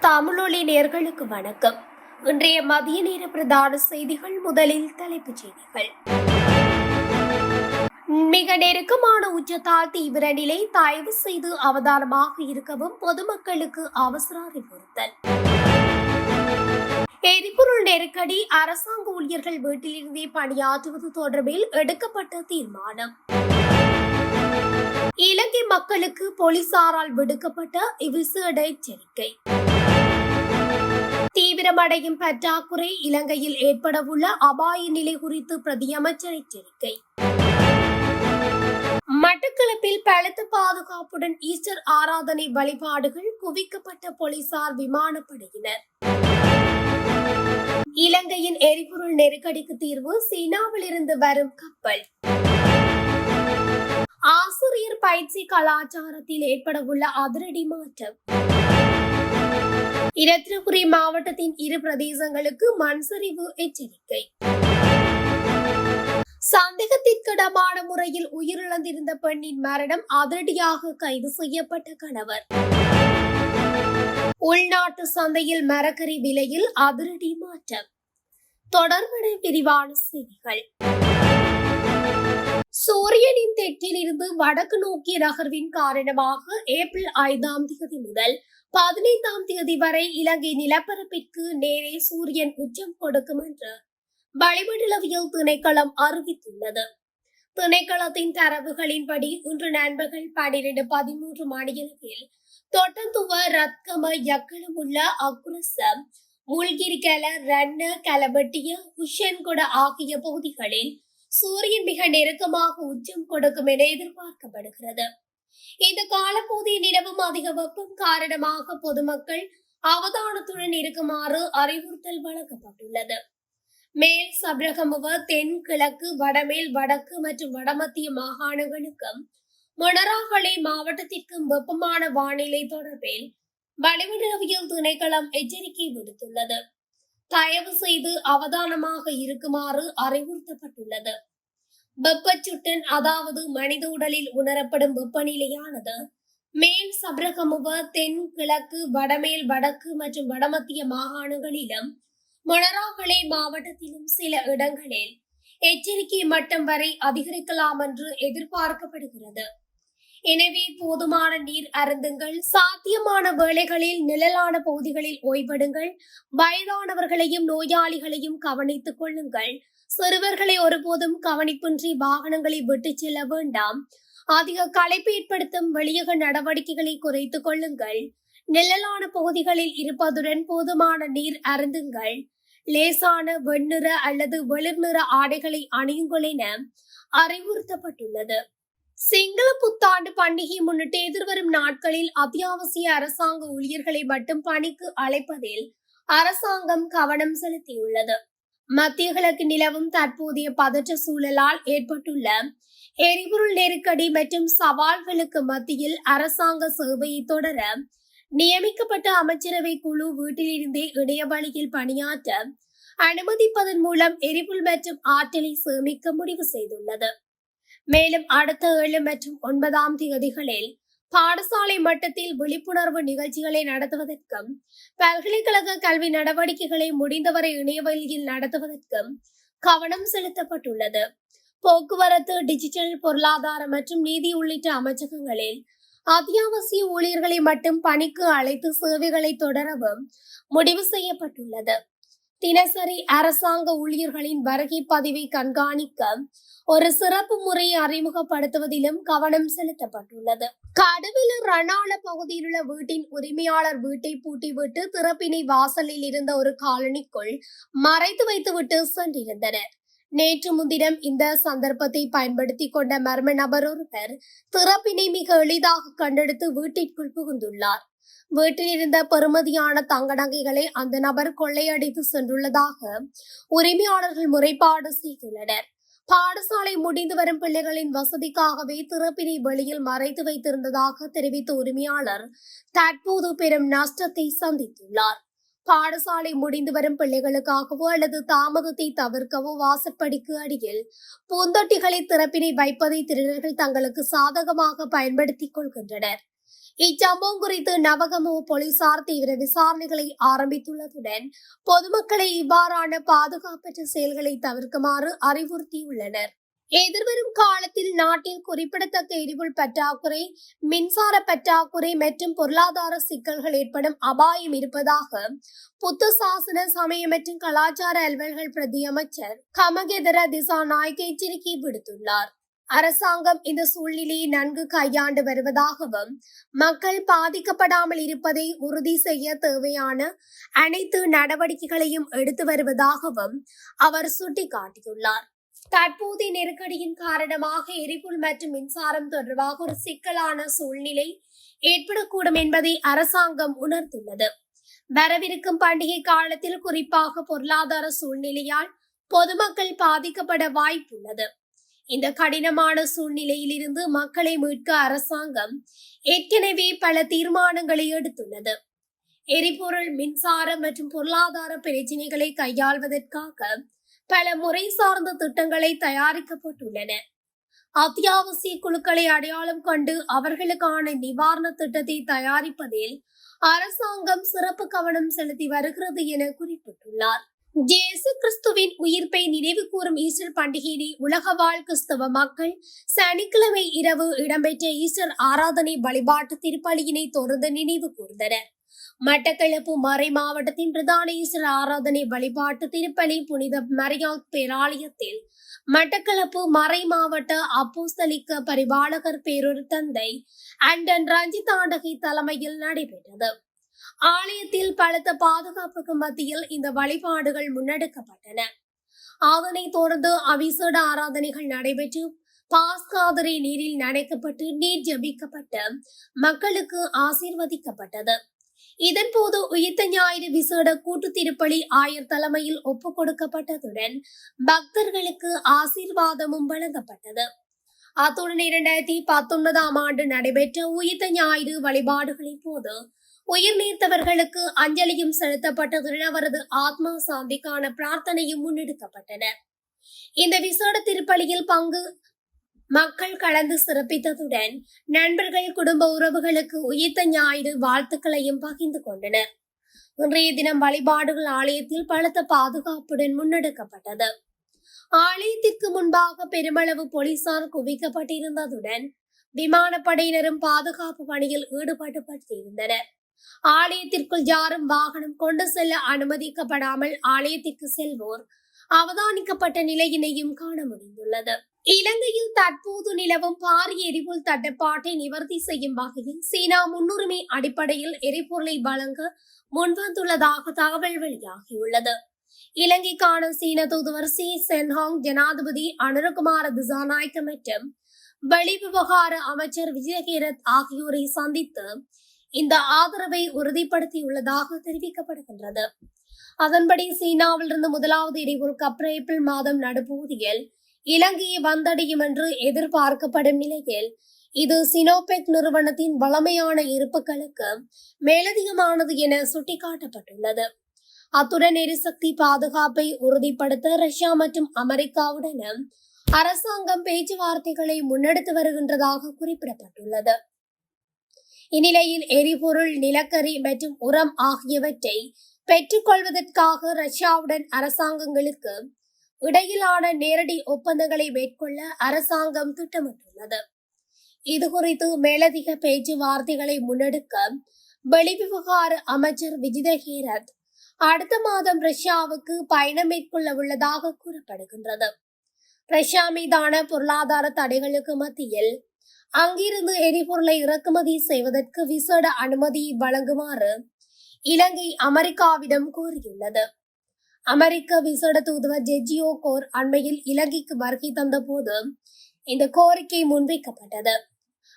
தமிழொலி நேயர்களுக்கு வணக்கம். இன்றைய மதிய நேர பிரதான செய்திகள். முதலில் தலைப்புச் செய்திகள். மிக நெருக்கமான உச்சத்தால் தீவிர நிலை, தயவு செய்து அவதானமாக இருக்கவும், பொதுமக்களுக்கு அவசர அறிவுறுத்தல். எரிபொருள் நெருக்கடி, அரசாங்க ஊழியர்கள் வீட்டிலிருந்தே பணியாற்றுவது தொடர்பில் எடுக்கப்பட்ட தீர்மானம். இலங்கை மக்களுக்கு போலீசாரால் விடுக்கப்பட்ட விசேட எச்சரிக்கை. தீவிரமடையும் பற்றாக்குறை, இலங்கையில் ஏற்படவுள்ள அபாய நிலை குறித்து பிரதியமைச்சர் எச்சரிக்கை. மட்டக்களப்பில் பலத்த பாதுகாப்புடன் ஈஸ்டர் ஆராதனை வழிபாடுகள், குவிக்கப்பட்ட போலீசார், விமானப்படையினர். இலங்கையின் எரிபொருள் நெருக்கடிக்கு தீர்வு, சீனாவில் இருந்து வரும் கப்பல். ஆசிரியர் பயிற்சி கலாச்சாரத்தில் ஏற்படவுள்ள அதிரடி மாற்றம். இரத்தினபுரி மாவட்டத்தின் இரு பிரதேசங்களுக்கு மண் சரிவு எச்சரிக்கை. சந்தேகத்திற்கிடமான முறையில் உயிரிழந்திருந்த பெண்ணின் மரணம், அதிரடியாக கைது செய்யப்பட்ட கணவர். உள்நாட்டு சந்தையில் மரக்கறி விலையில் அதிரடி மாற்றம். தொடர்பான விரிவான செய்திகள். சூரியனின் தெற்கில் இருந்து வடக்கு நோக்கிய நகர்வின் காரணமாக ஏப்ரல் 5ஆம் தேதி முதல் 15ஆம் தேதி வரை இலங்கை நிலப்பரப்பிற்கு நேரே சூரியன் உச்சம் கொடுக்கும் என்று வளிமண்டலவியல் திணைக்களம் அறிவித்துள்ளது. திணைக்களத்தின் தரவுகளின்படி இன்று நண்பகல் 12:13 மணியளவில் தொட்டந்துவ, ரத்கம, யக்களமுள்ள, அக்குரசம், முல்கிரிகல, ரன்ன, கலவட்டிய, உஷன்கொட ஆகிய பகுதிகளில் சூரியன் மிக நெருக்கமாக உச்சம் கொடுக்கும் என எதிர்பார்க்கப்படுகிறது. இந்த காலப்பகுதியில் நிலவும் அதிக வெப்பம் காரணமாக பொதுமக்கள் அவதானத்துடன் இருக்குமாறு அறிவுறுத்தல் வழங்கப்பட்டுள்ளது. மேல் சப்ரகமுவ, தென், கிழக்கு, வடமேல், வடக்கு மற்றும் வடமத்திய மாகாணங்களுக்கும் மொனராகலை மாவட்டத்திற்கும் வெப்பமான வானிலை தொடர்பில் வளிமண்டலவியல் திணைக்களம் எச்சரிக்கை விடுத்துள்ளது. தயவு செய்து அவதானமாக இருக்குமாறு அறிவுறுத்தப்பட்டுள்ளது. வெப்பச்சுட்டன், அதாவது மனித உடலில் உணரப்படும் வெப்பநிலையானது மேல் சப்ரகமுவ, தென், கிழக்கு, வடமேல், வடக்கு மற்றும் வடமத்திய மாகாணங்களிலும் மொனராகலை மாவட்டத்திலும் சில இடங்களில் எச்சரிக்கை மட்டம் வரை அதிகரிக்கலாம் என்று எதிர்பார்க்கப்படுகிறது. எனவே போதுமான நீர் அருந்துங்கள். சாத்தியமான வேளைகளில் நிழலான பகுதிகளில் ஓய்வெடுங்கள். வயதானவர்களையும் நோயாளிகளையும் கவனித்துக் கொள்ளுங்கள். சிறுவர்களை ஒருபோதும் கவனிப்பின்றி வாகனங்களை விட்டு செல்ல வேண்டாம். அதிக களைப்பு ஏற்படுத்தும் வெளியக நடவடிக்கைகளை குறைத்துக் கொள்ளுங்கள். நிழலான பகுதிகளில் இருப்பதுடன் போதுமான நீர் அருந்துங்கள். லேசான வெண்ணிற அல்லது வெளிர் நிற ஆடைகளை அணியுங்கள் என அறிவுறுத்தப்பட்டுள்ளது. சிங்கள புத்தாண்டு பண்டிகை முன்னிட்டு எதிர்வரும் நாட்களில் அத்தியாவசிய அரசாங்க ஊழியர்களை மட்டும் பணிக்கு அழைப்பதில் அரசாங்கம் கவனம் செலுத்தியுள்ளது. மத்திய கிழக்கு நிலவும் தற்போதைய பதற்ற சூழலால் ஏற்பட்டுள்ள எரிபொருள் நெருக்கடி மற்றும் சவால்களுக்கு மத்தியில் அரசாங்க சேவையை தொடர நியமிக்கப்பட்ட அமைச்சரவை குழு வீட்டிலிருந்தே இணைய வழியில் பணியாற்ற அனுமதிப்பதன் மூலம் எரிபொருள் மற்றும் ஆற்றலை சேமிக்க முடிவு செய்துள்ளது. மேலும் அடுத்த 7 மற்றும் 9ஆம் தேதிகளில் பாடசாலை மட்டத்தில் விழிப்புணர்வு நிகழ்ச்சிகளை நடத்துவதற்கும் பல்கலைக்கழக கல்வி நடவடிக்கைகளை முடிந்தவரை இணையவழியில் நடத்துவதற்கும் கவனம் செலுத்தப்பட்டுள்ளது. போக்குவரத்து, டிஜிட்டல், பொருளாதார மற்றும் நீதி உள்ளிட்ட அமைச்சகங்களில் அத்தியாவசிய ஊழியர்களை மட்டும் பணிக்கு அழைத்து சேவைகளை தொடரவும் முடிவு செய்யப்பட்டுள்ளது. தினசரி அரசாங்க ஊழியர்களின் வருகை பதிவை கண்காணிக்க ஒரு சிறப்பு முறையை அறிமுகப்படுத்துவதிலும் கவனம் செலுத்தப்பட்டுள்ளது. கடுவில ரணாள பகுதியில் உள்ள வீட்டின் உரிமையாளர் வீட்டை பூட்டிவிட்டு திறப்பினை வாசலில் இருந்த ஒரு காலனிக்குள் மறைத்து வைத்துவிட்டு சென்றிருந்தனர். நேற்று முன்தினம் இந்த சந்தர்ப்பத்தை பயன்படுத்தி கொண்ட மர்ம நபர் ஒருவர் திறப்பினை மிக எளிதாக கண்டெடுத்து வீட்டிற்குள் புகுந்துள்ளார். வீட்டில் இருந்த பெறுமதியான தங்க நகைகளை அந்த நபர் கொள்ளையடித்து சென்றுள்ளதாக உரிமையாளர்கள் முறைப்பாடு செய்துள்ளனர். பாடசாலை முடிந்து வரும் பிள்ளைகளின் வசதிக்காகவே திறப்பினை வெளியில் மறைத்து வைத்திருந்ததாக தெரிவித்த உரிமையாளர் தற்போது பெரும் நஷ்டத்தை சந்தித்துள்ளார். பாடசாலை முடிந்து வரும் பிள்ளைகளுக்காகவோ அல்லது தாமதத்தை தவிர்க்கவோ வாசற்படிக்கு அடியில் பூந்தொட்டிகளை திறப்பினை வைப்பதை திருடர்கள் தங்களுக்கு சாதகமாக பயன்படுத்திக் கொள்கின்றனர். இச்சம்பவம் குறித்து நவகமுவ போலீசார் தீவிர விசாரணைகளை ஆரம்பித்துள்ளதுடன் பொதுமக்களை இவ்வாறான பாதுகாப்பற்ற செயல்களை தவிர்க்குமாறு அறிவுறுத்தியுள்ளனர். எதிர்வரும் காலத்தில் நாட்டில் குறிப்பிடத்தக்க எரிபொருள் பற்றாக்குறை, மின்சார பற்றாக்குறை மற்றும் பொருளாதார சிக்கல்கள் ஏற்படும் அபாயம் இருப்பதாக புத்த சாசன சமய மற்றும் கலாச்சார அலுவல்கள் பிரதி அமைச்சர் கமகெதர திசாநாயக்க எச்சரிக்கை விடுத்துள்ளார். அரசாங்கம் இந்த சூழ்நிலையை நன்கு கையாண்டு வருவதாகவும் மக்கள் பாதிக்கப்படாமல் இருப்பதை உறுதி செய்ய தேவையான அனைத்து நடவடிக்கைகளையும் எடுத்து வருவதாகவும் அவர் சுட்டிக்காட்டியுள்ளார். தற்போதைய நெருக்கடியின் காரணமாக எரிபொருள் மற்றும் மின்சாரம் தொடர்பாக ஒரு சிக்கலான சூழ்நிலை ஏற்படக்கூடும் என்பதை அரசாங்கம் உணர்ந்துள்ளது. வரவிருக்கும் பண்டிகை காலத்தில் குறிப்பாக பொருளாதார சூழ்நிலையால் பொதுமக்கள் பாதிக்கப்பட வாய்ப்புள்ளது. இந்த கடினமான சூழ்நிலையில் இருந்து மக்களை மீட்க அரசாங்கம் ஏற்கனவே பல தீர்மானங்களை எடுத்துள்ளது. எரிபொருள், மின்சாரம் மற்றும் பொருளாதார பிரச்சினைகளை கையாள்வதற்காக பல முறை சார்ந்த திட்டங்களை தயாரிக்கப்பட்டுள்ளன. அத்தியாவசிய குழுக்களை அடையாளம் கண்டு அவர்களுக்கான நிவாரண திட்டத்தை தயாரிப்பதில் அரசாங்கம் சிறப்பு கவனம் செலுத்தி வருகிறது என குறிப்பிட்டுள்ளார். இயேசு கிறிஸ்துவின் உயிர்ப்பை நினைவு கூறும் ஈஸ்டர் பண்டிகையை உலக வாழ் கிறிஸ்தவ மக்கள் சனிக்கிழமை இரவு இடம்பெற்ற ஈஸ்டர் ஆராதனை வழிபாட்டு திருப்பலியினை தொடர்ந்து நினைவு கூர்ந்தனர். மட்டக்களப்பு மறை மாவட்டத்தின் பிரதான ஈஸ்டர் ஆராதனை வழிபாட்டு திருப்பலி புனித மரியாள் பேராலயத்தில் மட்டக்களப்பு மறை மாவட்ட அப்போஸ்தலிக்க பரிபாலகர் பேரொரு தந்தை அண்டன் ரஞ்சித் ஆண்டகை தலைமையில் நடைபெற்றது. ஆலயத்தில் பலத்த பாதுகாப்புக்கு மத்தியில் இந்த வழிபாடுகள் முன்னெடுக்கப்பட்டன. அதனைத் தொடர்ந்து அவிசேட ஆராதனைகள் நடைபெற்று பாஸ்காதரை நீரில் நனைக்கப்பட்டு நீர் ஜபிக்கப்பட்டு மக்களுக்கு ஆசீர்வதிக்கப்பட்டது. இதன்போது உயிர்த்த ஞாயிறு விசேட கூட்டு திருப்பலி ஆயர் தலைமையில் ஒப்புக் கொடுக்கப்பட்டதுடன் பக்தர்களுக்கு ஆசீர்வாதமும் வழங்கப்பட்டது. அத்துடன் 2019 ஆண்டு நடைபெற்ற உயிர்த்த ஞாயிறு வழிபாடுகளின் போது உயிர் நீர்த்தவர்களுக்கு அஞ்சலியும் செலுத்தப்பட்டதுடன் அவரது ஆத்மா சாந்திக்கான பிரார்த்தனையும் முன்னெடுக்கப்பட்டன. இந்த விசேட திருப்பலியில் பங்கு மக்கள் கலந்து சிறப்பித்ததுடன் நண்பர்கள், குடும்ப உறவுகளுக்கு உயிர்த்த ஞாயிறு வாழ்த்துக்களையும் பகிர்ந்து கொண்டனர். இன்றைய தினம் வழிபாடுகள் ஆலயத்தில் பலத்த பாதுகாப்புடன் முன்னெடுக்கப்பட்டது. ஆலயத்திற்கு முன்பாக பெருமளவு போலீசார் குவிக்கப்பட்டிருந்ததுடன் விமானப்படையினரும் பாதுகாப்பு பணியில் ஈடுபட்டிருந்தனர். ஆலயத்திற்குள் யாரும் வாகனம் கொண்டு செல்ல அனுமதிக்கப்படாமல் ஆலயத்திற்கு செல்வோர் அவதானிக்கப்பட்ட நிலையினையும் காண முடிந்துள்ளது. இலங்கையில் தற்போது நிலவும் பாரிய எரிபொருள் தட்டுப்பாட்டை நிவர்த்தி செய்யும் வகையில் சீனா முன்னுரிமை அடிப்படையில் எரிபொருளை வழங்க முன்வந்துள்ளதாக தகவல் வெளியாகியுள்ளது. இலங்கைக்கான சீன தூதுவர் சி சென்ஹாங் ஜனாதிபதி அனுரகுமார திசாநாயக்க மற்றும் வெளிவிவகார அமைச்சர் விஜயகீரத் ஆகியோரை சந்தித்து இந்த ஆதரவை உறுதிப்படுத்தியுள்ளதாக தெரிவிக்கப்படுகின்றது. அதன்படி சீனாவிலிருந்து முதலாவது எரிபொருள் கப்பல் ஏப்ரல் மாதம் நடுப்பகுதியில் இலங்கையை வந்தடையும் என்று எதிர்பார்க்கப்படும் நிலையில் இது சினோபெக் நிறுவனத்தின் வளமையான இருப்புகளுக்கு மேலதிகமானது என சுட்டிக்காட்டப்பட்டுள்ளது. அத்துடன் எரிசக்தி பாதுகாப்பை உறுதிப்படுத்த ரஷ்யா மற்றும் அமெரிக்காவுடன் அரசாங்கம் பேச்சுவார்த்தைகளை முன்னெடுத்து வருகின்றதாக குறிப்பிடப்பட்டுள்ளது. இந்நிலையில் எரிபொருள், நிலக்கரி மற்றும் உரம் ஆகியவற்றை பெற்றுக் கொள்வதற்காக ரஷ்யாவுடன் அரசாங்கங்களுக்கு இடையிலான நேரடி ஒப்பந்தங்களை மேற்கொள்ள அரசாங்கம் திட்டமிட்டுள்ளது. இதுகுறித்து மேலதிக பேச்சுவார்த்தைகளை முன்னெடுக்க வெளிவிவகார அமைச்சர் விஜிதஹீரத் அடுத்த மாதம் ரஷ்யாவுக்கு பயணம் மேற்கொள்ள உள்ளதாக கூறப்படுகின்றது. ரஷ்யா மீதான பொருளாதார தடைகளுக்கு மத்தியில் அங்கிருந்து எரிபொருளை இறக்குமதி செய்வதற்கு விசேட அனுமதி வழங்குமாறு இலங்கை அமெரிக்காவிடம் கோரியுள்ளது. அமெரிக்க விசேட தூதுவர் ஜெர்ஜியோ கோர் அண்மையில் இலங்கைக்கு வருகை தந்த போது இந்த கோரிக்கை முன்வைக்கப்பட்டது.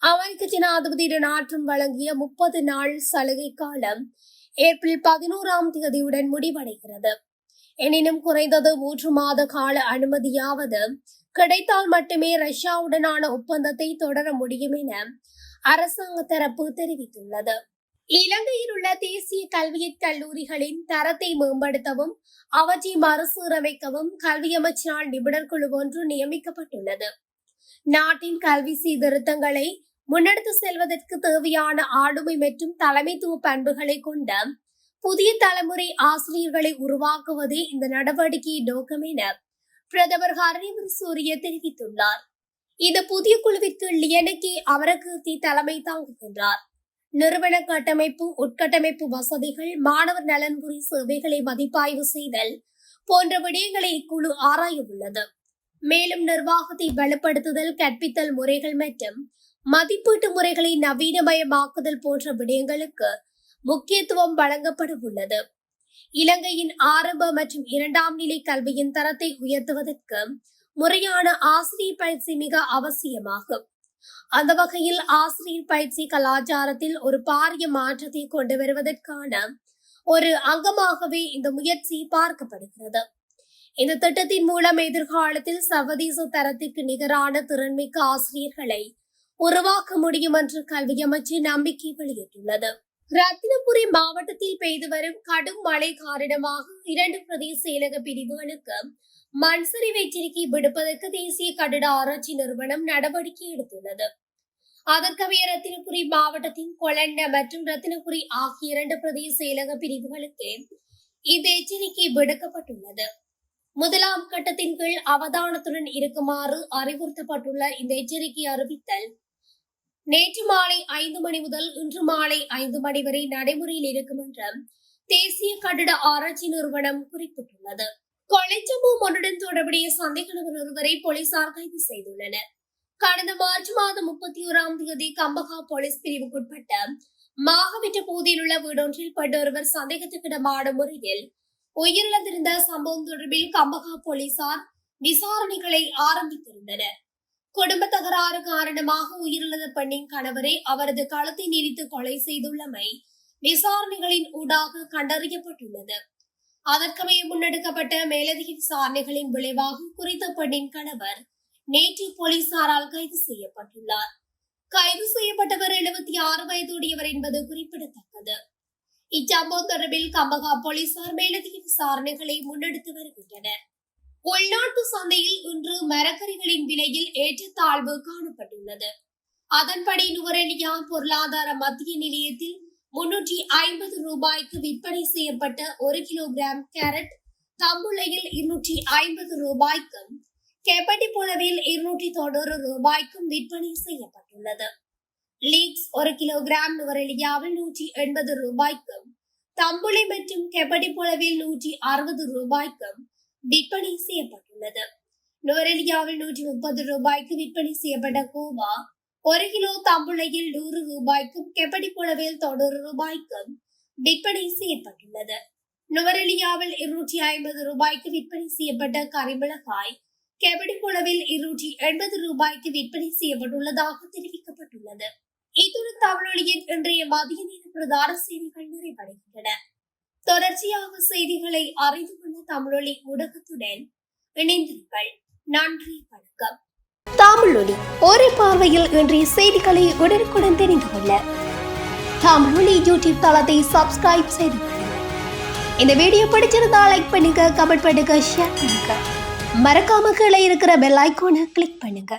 அமெரிக்க ஜனாதிபதி டொனால்ட் ட்ரம்ப் வழங்கிய 30 நாள் சலுகை காலம் ஏப்ரல் 11 முடிவடைகிறது. எனினும் குறைந்தது 3 மாத கால அனுமதியாவது கிடைத்தால் மட்டுமே ரஷ்யாவுடனான ஒப்பந்தத்தை தொடர முடியும் என அரசாங்க தரப்பு தெரிவித்துள்ளது. இலங்கையில் உள்ள தேசிய கல்வியற் கல்லூரிகளின் தரத்தை மேம்படுத்தவும் அவற்றை மறுசீரமைக்கவும் கல்வி அமைச்சினால் நிபுணர் குழு ஒன்று நியமிக்கப்பட்டுள்ளது. நாட்டின் கல்வி சீர்திருத்தங்களை முன்னெடுத்து செல்வதற்கு தேவையான ஆளுமை மற்றும் தலைமைத்துவ பண்புகளை கொண்ட புதிய தலைமுறை ஆசிரியர்களை உருவாக்குவதே இந்த நடவடிக்கையின் நோக்கம் என பிரதமர் ஹரணிவர் சூரிய தெரிவித்துள்ளார். இந்த புதிய குழுவிற்கு லியனகே அமரகீர்த்தி தலைமை தாங்குகின்றார். நிறுவன கட்டமைப்பு, உட்கட்டமைப்பு வசதிகள், மாணவர் நலன்புரி சேவைகளை மதிப்பாய்வு செய்தல் போன்ற விடயங்களை இக்குழு ஆராய உள்ளது. மேலும் நிர்வாகத்தை வலுப்படுத்துதல், கற்பித்தல் முறைகள் மற்றும் மதிப்பீட்டு முறைகளை நவீனமயமாக்குதல் போன்ற விடயங்களுக்கு முக்கியத்துவம் வழங்கப்பட உள்ளது. இலங்கையின் ஆரம்ப மற்றும் இரண்டாம் நிலை கல்வியின் தரத்தை உயர்த்துவதற்கு முறையான ஆசிரியர் பயிற்சி மிக அவசியமாகும். அந்த வகையில் ஆசிரியர் பயிற்சி கலாச்சாரத்தில் ஒரு பாரிய மாற்றத்தை கொண்டு வருவதற்கான ஒரு அங்கமாகவே இந்த முயற்சி பார்க்கப்படுகிறது. இந்த திட்டத்தின் மூலம் எதிர்காலத்தில் சர்வதேச தரத்திற்கு நிகரான திறன்மிக்க ஆசிரியர்களை உருவாக்க முடியும் என்று கல்வி அமைச்சு நம்பிக்கை வெளியிட்டுள்ளது. ரத்தினபுரி மாவட்டத்தில் பெய்து வரும் கடும் மழை காரணமாக 2 பிரதேச செயலக பிரிவுகளுக்கு மண் சரிவு எச்சரிக்கை விடுப்பதற்கு தேசிய கட்டட ஆராய்ச்சி நிறுவனம் நடவடிக்கை எடுத்துள்ளது. அதற்கமைய ரத்தினபுரி மாவட்டத்தின் கொலண்ட மற்றும் ரத்தினபுரி ஆகிய 2 பிரதேச செயலக பிரிவுகளுக்கு இந்த எச்சரிக்கை விடுக்கப்பட்டுள்ளது. முதலாம் கட்டத்தின் கீழ் அவதானத்துடன் இருக்குமாறு அறிவுறுத்தப்பட்டுள்ள இந்த எச்சரிக்கை அறிவித்தல் நேற்று மாலை 5 மணி முதல் இன்று மாலை 5 மணி வரை நடைமுறையில் இருக்கும் என்று தேசிய கட்டட ஆராய்ச்சி நிறுவனம் குறிப்பிட்டுள்ளது. கொலை சம்பவம் ஒன்றுடன் தொடர்புடைய சந்தேக நபர் ஒருவரை போலீசார் கைது செய்துள்ளனர். கடந்த மார்ச் மாதம் 31ஆம் தேதி கம்பகா போலீஸ் பிரிவுக்குட்பட்ட மாகவிட்ட பகுதியில் உள்ள வீடொன்றில் பெற்றொருவர் சந்தேகத்துக்கிடமான முறையில் உயிரிழந்திருந்த சம்பவம் தொடர்பில் கம்பகா போலீசார் விசாரணைகளை ஆரம்பித்திருந்தனர். குடும்ப தகராறு காரணமாக உயிரிழந்த பெண்ணின் கணவரை அவரது களத்தை நீடித்து கொலை செய்துள்ளமை விசாரணைகளின் ஊடாக கண்டறியப்பட்டுள்ளது. அதற்கமைய முன்னெடுக்கப்பட்ட மேலதிக விசாரணைகளின் விளைவாக குறித்த பெண்ணின் கணவர் நேற்று போலீசாரால் கைது செய்யப்பட்டுள்ளார். கைது செய்யப்பட்டவர் 76 வயதுடையவர் என்பது குறிப்பிடத்தக்கது. இச்சம்பவம் தொடர்பில் கம்பகா போலீசார் மேலதிக விசாரணைகளை முன்னெடுத்து வருகின்றனர். உள்நாட்டு சந்தையில் இன்று மரக்கறிகளின் விலையில் ஏற்றத்தாழ்வு காணப்பட்டுள்ளது. அதன்படி நுவரெலியா பொருளாதார மத்திய நிலையத்தில் 350 ரூபாய்க்கு விற்பனை செய்யப்பட்ட 1 கிலோகிராம் கேரட் தம்புளையில் 250 ரூபாய்க்கும், கெப்பட்டிப்புழவில் 290 ரூபாய்க்கும் விற்பனை செய்யப்பட்டுள்ளது. லீக்ஸ் 1 கிலோகிராம் நுவரெலியாவில் 180 ரூபாய்க்கும், தம்புளை மற்றும் கெப்பட்டிப்புழவில் 160 ரூபாய்க்கும் விற்பனை செய்யப்பட்டுள்ளது. நுவரெலியாவில் 130 ரூபாய்க்கு விற்பனை செய்யப்பட்ட கோவா 1 கிலோ தம்புளையில் 100 ரூபாய்க்கும், கெப்பட்டிப்புழவில் 90 ரூபாய்க்கும் விற்பனை செய்யப்பட்டுள்ளது. நுவரெலியாவில் 250 ரூபாய்க்கு விற்பனை செய்யப்பட்ட கரிமிளகாய் கெப்பட்டிப்புழவில் 280 ரூபாய்க்கு விற்பனை செய்யப்பட்டுள்ளதாக தெரிவிக்கப்பட்டுள்ளது. இத்துடன் தமிழொலியின் இன்றைய மதிய நேர பிரதான செய்திகள் நிறைவடைகின்றன. தொடர்ச்சியாக செய்திகளை அறிந்து கொள்ள தமிழொலி ஊடகத்துடன் இணைந்திருங்கள். நன்றி, வணக்கம். தமிழொலி ஒரே பார்வையில் இன்றைய செய்திகளை உடனுக்குடன் தெரிந்து கொள்ள தமிழொலி யூடியூப் தளத்தை சப்ஸ்கிரைப் செய்து கொள்ளுங்கள். இந்த வீடியோ பிடிச்சிருந்தா லைக் பண்ணுங்க, கமெண்ட் பண்ணுங்க, ஷேர் பண்ணுங்க. மறக்காம கீழே இருக்கிற பெல் ஐகானை கிளிக் பண்ணுங்க.